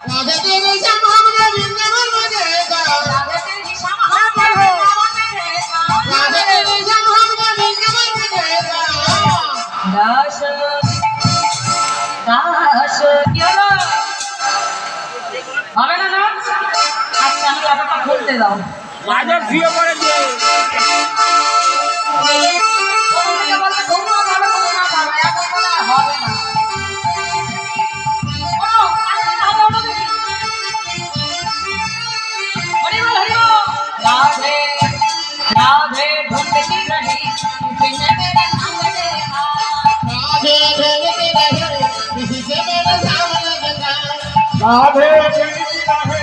राधे तेरे श्याम हमने वृंदावन में देखा राधे तेरे श्याम हमने वृंदावन में देखा राधे तेरे श्याम हमने वृंदावन में देखा दास दास चलो হবে না না আচ্ছা আমি ব্যাপারটা খুলতে দাও বাজার শুয়ে পড়ে দিয়ে ওকে বলতে ঘুমো ভালো করে না পাবে এখন বলে হবে না राधे राधे ढूंढती रही किसी ने मेरा सामने देखा राधे ढूंढती रही किसी से मेरा सामने देखा राधे ढूंढती रही